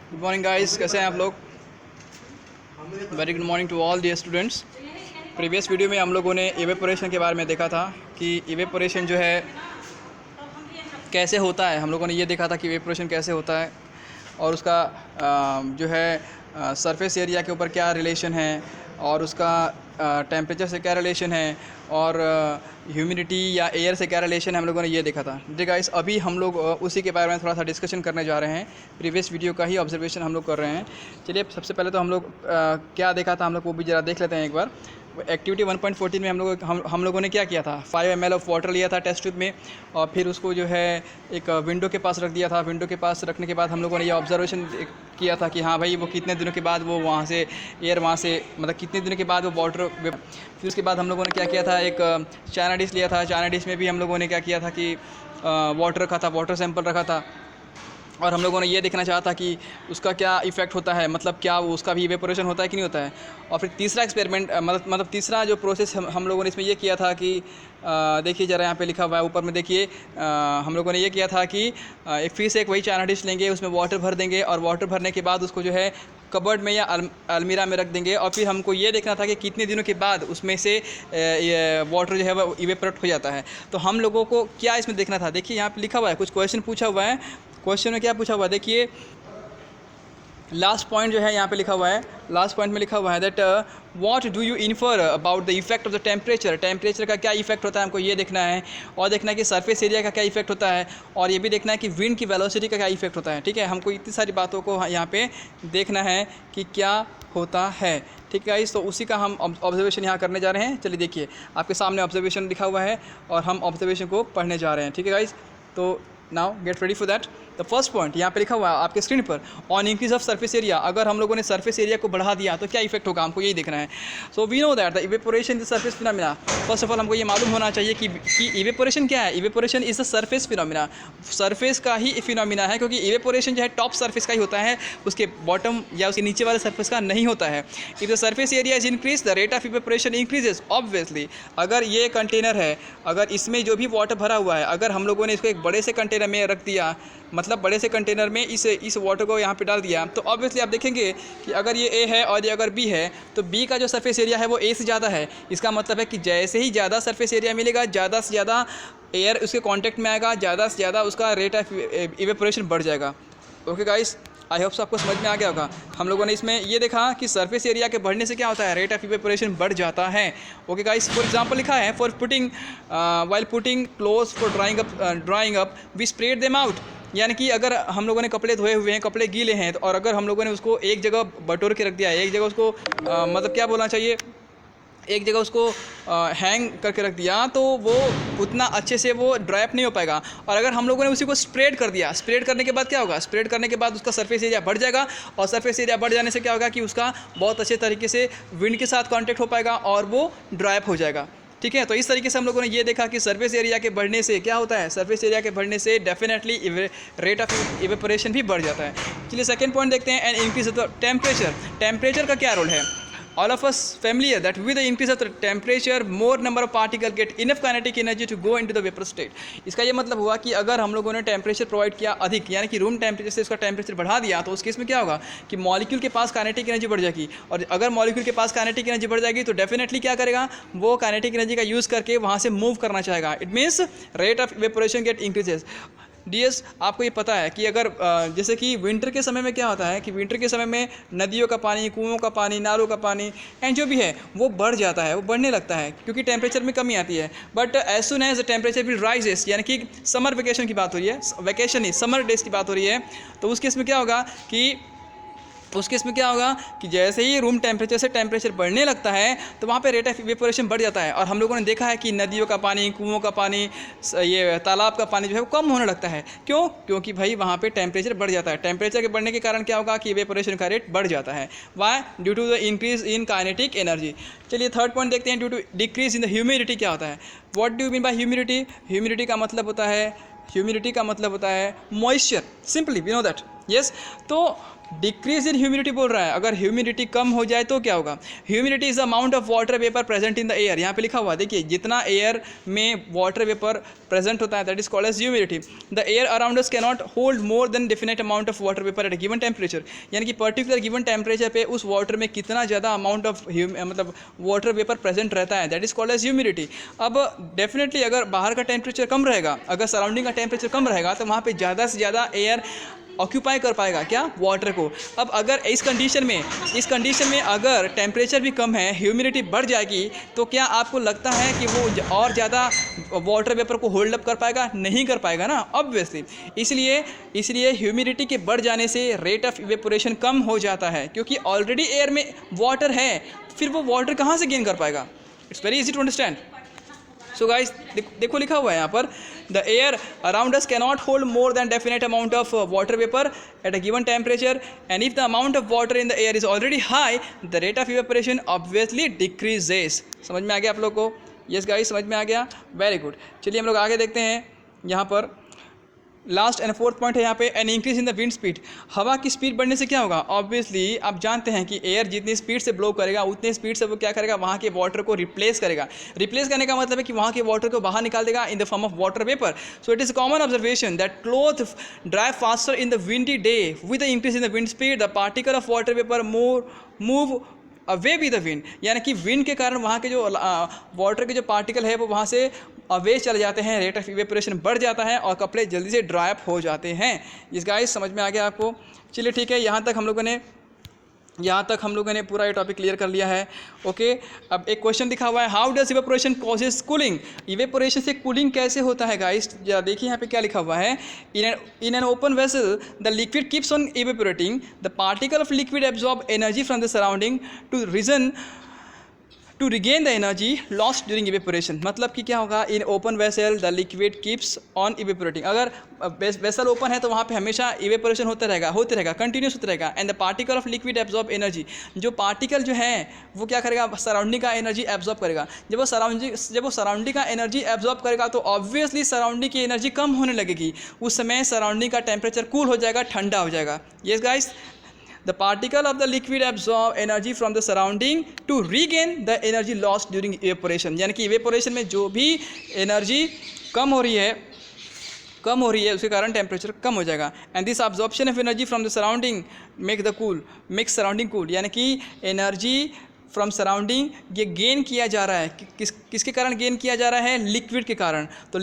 Good morning guys, कैसे हैं आप लोग। Very good morning to all dear students. Previous video में हम लोगों ने इवेपोरेशन के बारे में देखा था कि इवेपोरेशन जो है कैसे होता है। हम लोगों ने ये देखा था कि इवेपोरेशन कैसे होता है और उसका जो है सरफेस एरिया के ऊपर क्या रिलेशन है और उसका टेम्परेचर से क्या रिलेशन है और ह्यूमिडिटी या एयर से क्या रिलेशन है, हम लोगों ने ये देखा था। ठीक गाइस, अभी हम लोग उसी के बारे में थोड़ा सा डिस्कशन करने जा रहे हैं। प्रीवियस वीडियो का ही ऑब्जर्वेशन हम लोग कर रहे हैं। चलिए, सबसे पहले तो हम लोग क्या देखा था हम लोग वो भी ज़रा देख लेते हैं एक बार। एक्टिविटी 1.14 में हम लोगों ने क्या किया था, 5 ml ऑफ वाटर लिया था टेस्ट ट्यूब में और फिर उसको जो है एक विंडो के पास रख दिया था। विंडो के पास रखने के बाद हम लोगों ने ये ऑब्जर्वेशन किया था कि हाँ भाई, वो कितने दिनों के बाद वो वहाँ से एयर वहाँ से मतलब कितने दिनों के बाद वो वाटर। फिर उसके बाद हम लोगों ने क्या किया था, एक चाइना डिश लिया था। चाइना डिश में भी हम लोगों ने क्या किया था कि वाटर रखा था, वाटर सैंपल रखा था और हम लोगों ने ये देखना चाहा था कि उसका क्या इफ़ेक्ट होता है, मतलब क्या वो उसका भी इवेपोरेशन होता है कि नहीं होता है। और फिर तीसरा एक्सपेरिमेंट मतलब तीसरा जो प्रोसेस हम लोगों ने इसमें ये किया था कि देखिए ज़रा यहाँ पे लिखा हुआ है ऊपर में, देखिए हम लोगों ने ये किया था कि फिर से एक वही चाइना डिश लेंगे, उसमें वाटर भर देंगे और वाटर भरने के बाद उसको जो है कबर्ड में या अलमीरा में रख देंगे और फिर हमको ये देखना था कि कितने दिनों के बाद उसमें से ये वाटर जो है वो इवेपोरेट हो जाता है। तो हम लोगों को क्या इसमें देखना था, देखिए यहाँ पे लिखा हुआ है, कुछ क्वेश्चन पूछा हुआ है। क्वेश्चन में क्या पूछा हुआ है, देखिए लास्ट पॉइंट जो है यहाँ पे लिखा हुआ है। लास्ट पॉइंट में लिखा हुआ है that what do you infer about the effect of the temperature. Temperature का क्या इफेक्ट होता है हमको ये देखना है और देखना है कि सरफेस एरिया का क्या इफेक्ट होता है और ये भी देखना है कि विंड की वेलोसिटी का क्या इफेक्ट होता है। ठीक है, हमको इतनी सारी बातों को यहाँ पे देखना है कि क्या होता है। ठीक है, तो उसी का हम ऑब्जर्वेशन यहाँ करने जा रहे हैं। चलिए देखिए, आपके सामने ऑब्जर्वेशन लिखा हुआ है और हम ऑब्जर्वेशन को पढ़ने जा रहे हैं। ठीक है गाइज, तो now get ready for that. The first point यहाँ पे लिखा हुआ है आपके स्क्रीन पर, on increase of surface area. अगर हम लोगों ने सरफेस एरिया को बढ़ा दिया तो क्या इफेक्ट होगा, हमको यही देखना है। So we know that the evaporation the surface phenomena. First of all हमको ये मालूम होना चाहिए कि इवेपोरेशन क्या है। Evaporation is the surface phenomena, surface का ही फिनोमिना है, क्योंकि इवेपोरेशन जो है टॉप सरफेस का ही होता है, उसके बॉटम या उसके नीचे वाले सरफेस का नहीं होता है। If the surface area is increase the rate of evaporation increases. Obviously अगर ये कंटेनर है, अगर इसमें जो भी वाटर भरा हुआ है, अगर हम लोगों ने इसको एक बड़े से कंटेनर में रख दिया, मतलब बड़े से कंटेनर में इस वाटर को यहाँ पे डाल दिया, तो ऑब्वियसली आप देखेंगे कि अगर ये ए है और ये अगर बी है तो बी का जो सरफेस एरिया है वो ए से ज़्यादा है। इसका मतलब है कि जैसे ही ज़्यादा सरफेस एरिया मिलेगा, ज़्यादा से ज़्यादा एयर उसके कांटेक्ट में आएगा, ज़्यादा से ज़्यादा उसका रेट ऑफ इवेपोरेशन बढ़ जाएगा। ओके गाइस, आई होप आपको समझ में आ गया होगा। हम लोगों ने इसमें ये देखा कि सरफेस एरिया के बढ़ने से क्या होता है, रेट ऑफ इवेपोरेशन बढ़ जाता है। ओके गाइस, फॉर एग्जांपल लिखा है for putting while putting clothes for drying up we spread them out. यानी कि अगर हम लोगों ने कपड़े धोए हुए हैं, कपड़े गीले हैं, तो और अगर हम लोगों ने उसको एक जगह बटोर के रख दिया है, एक जगह उसको मतलब क्या बोलना चाहिए, एक जगह उसको हैंग करके रख दिया, तो वो उतना अच्छे से वो ड्राइप नहीं हो पाएगा। और अगर हम लोगों ने उसी को स्प्रेड कर दिया, स्प्रेड करने के बाद क्या होगा, स्प्रेड करने के बाद उसका सरफेस एरिया बढ़ जाएगा और सरफेस एरिया बढ़ जाने से क्या होगा कि उसका बहुत अच्छे तरीके से विंड के साथ कांटेक्ट हो पाएगा और वो ड्राइप हो जाएगा। ठीक है, तो इस तरीके से हम लोगों ने ये देखा कि सरफेस एरिया के बढ़ने से क्या होता है, सरफेस एरिया के बढ़ने से डेफिनेटली रेट ऑफ इवेपोरेशन भी बढ़ जाता है। चलिए सेकंड पॉइंट देखते हैं, and increase of the temperature. Temperature का क्या रोल है। All of us familiar that with the increase of the temperature, more number of particles get enough kinetic energy to go into the vapor state. इसका ये मतलब हुआ कि अगर हम लोगों ने टेम्परेचर प्रोवाइड किया अधिक, यानी कि रूम टेम्परेचर से इसका टेम्परेचर बढ़ा दिया, तो उस केस में क्या होगा कि मॉलिक्यूल के पास काइनेटिक एनर्जी बढ़ जाएगी। और अगर मॉलिक्यूल के पास काइनेटिक एनर्जी बढ़ जाएगी तो डेफिनेटली क्या करेगा, वो काइनेटिक एनर्जी का यूज़ करके वहाँ से मूव करना चाहेगा। It means rate of evaporation get increases. डीएस, आपको ये पता है कि अगर जैसे कि विंटर के समय में क्या होता है कि विंटर के समय में नदियों का पानी, कुओं का पानी, नालों का पानी एंड जो भी है वो बढ़ जाता है, वो बढ़ने लगता है क्योंकि टेम्परेचर में कमी आती है। But as soon as the temperature will rises, यानी कि समर वेकेशन की बात हो रही है, वेकेशन नहीं समर डेज की बात हो रही है, तो उस केस में क्या होगा कि जैसे ही रूम टेम्परेचर से टेम्परेचर बढ़ने लगता है तो वहाँ पे रेट ऑफ इवेपोरेशन बढ़ जाता है। और हम लोगों ने देखा है कि नदियों का पानी, कुओं का पानी, ये तालाब का पानी जो है वो कम होने लगता है। क्यों? क्योंकि भाई वहाँ पे टेम्परेचर बढ़ जाता है। टेम्परेचर के बढ़ने के कारण क्या होगा कि इवेपोरेशन का रेट बढ़ जाता है। Why? Due to the increase in kinetic energy. चलिए थर्ड पॉइंट देखते हैं, due to decrease in the humidity क्या होता है। What do you mean by humidity. Humidity का मतलब होता है moisture. Simply we know that yes तो डिक्रीज इन ह्यूमिडिटी बोल रहा है, अगर ह्यूमिडिटी कम हो जाए तो क्या होगा? Humidity is the amount of water vapour present in the air, यहाँ पे लिखा हुआ है देखिए, जितना एयर में वाटर वेपर प्रेजेंट होता है that is called as humidity. The air around us cannot hold more than definite amount of water vapour at a given temperature, यानी कि पर्टिकुलर गिवन टेम्परेचर पे उस वाटर में कितना ज़्यादा अमाउंट ऑफ मतलब वाटर वेपर प्रेजेंट रहता है that is called as humidity. अब डेफिनेटली अगर बाहर का टेम्परेचर कम रहेगा, अगर सराउंडिंग का टेम्परेचर कम रहेगा तो वहाँ पे ज़्यादा से ज़्यादा एयर ऑक्यूपाई कर पाएगा क्या? वाटर को। अब अगर इस कंडीशन में अगर टेम्परेचर भी कम है, ह्यूमिडिटी बढ़ जाएगी, तो क्या आपको लगता है कि वो और ज़्यादा वाटर वेपर को होल्ड अप कर पाएगा? नहीं कर पाएगा ना, ऑब्वियसली। इसलिए ह्यूमिडिटी के बढ़ जाने से रेट ऑफ इवेपोरेशन कम हो जाता है, क्योंकि ऑलरेडी एयर में वाटर है, फिर वो वाटर कहाँ से गेन कर पाएगा? It's very easy to understand. So guys देखो लिखा हुआ है यहाँ पर, the air around us cannot hold more than definite amount of water vapour at a given temperature and if the amount of water in the air is already high the rate of evaporation obviously decreases. समझ में आ गया आप लोग को? Yes guys समझ में आ गया, very good. चलिए हम लोग आगे देखते हैं। यहाँ पर लास्ट एंड फोर्थ पॉइंट है यहाँ पे, an increase in the wind speed. हवा की स्पीड बढ़ने से क्या होगा? ऑब्वियसली आप जानते हैं कि एयर जितनी स्पीड से ब्लो करेगा उतनी स्पीड से वो क्या करेगा? वहाँ के वाटर को रिप्लेस करेगा। रिप्लेस करने का मतलब है कि वहाँ के वाटर को बाहर निकाल देगा in the form of water vapour. So it is common observation that cloth dry faster in the windy day with the increase in the wind speed the particle of water vapour move away with the wind, यानी कि wind के कारण वहाँ के जो water के जो particle है वो वहाँ से अवे चले जाते हैं, रेट ऑफ इवेपोरेशन बढ़ जाता है और कपड़े जल्दी से ड्राई अप हो जाते हैं। इस गाइस समझ में आ गया आपको? चलिए ठीक है, यहाँ तक हम लोगों ने पूरा ये टॉपिक क्लियर कर लिया है। ओके, अब एक क्वेश्चन दिखा हुआ है, how does evaporation causes cooling. Evaporation से कूलिंग कैसे होता है गाइस? देखिए यहाँ पे क्या लिखा हुआ है, in an open vessel the liquid keeps on evaporating the particle of liquid absorb energy from the surrounding to regain the energy lost during evaporation. मतलब कि क्या होगा? In open vessel the liquid keeps on evaporating. अगर vessel open है तो वहाँ पे हमेशा इवेपोरेशन होते रहेगा, कंटिन्यूस होता रहेगा। And the particle of liquid absorb energy, जो पार्टिकल जो है वो क्या करेगा? सराउंडिंग का एनर्जी एब्जॉर्ब करेगा। जब वो सराउंडिंग का एनर्जी एब्जॉर्ब करेगा तो ऑब्वियसली सराउंडिंग की एनर्जी कम होने लगेगी। उस समय सराउंडिंग का टेम्परेचर कूल हो जाएगा, ठंडा हो जाएगा। Yes guys, the particle of the liquid absorb energy from the surrounding to regain the energy lost during evaporation, यानी कि इवेपोरेशन में जो भी एनर्जी कम हो रही है उसके कारण टेम्परेचर कम हो जाएगा। And this absorption of energy from the surrounding make surrounding cool, यानी कि एनर्जी फ्रॉम सराउंडिंग ये गेन किया जा रहा है। किसके कारण गेन किया जा रहा है? लिक्विड के कारण। तो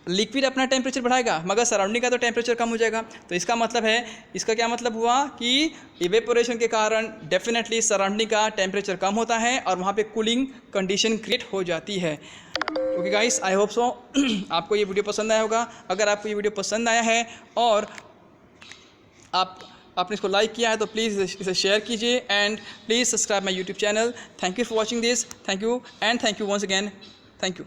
लिक्विड अपना टेम्परेचर बढ़ाएगा मगर सराउंडिंग का तो टेम्परेचर कम हो जाएगा। तो इसका क्या मतलब हुआ कि इवेपोरेशन के कारण डेफिनेटली सराउंडिंग का टेम्परेचर कम होता है और वहाँ पे कूलिंग कंडीशन क्रिएट हो जाती है। Okay guys, I hope so आपको ये वीडियो पसंद आया होगा। अगर आपको ये वीडियो पसंद आया है और आपने इसको लाइक किया है तो प्लीज़ इसे शेयर कीजिए and please subscribe my YouTube channel. Thank you for watching this, thank you once again, thank you.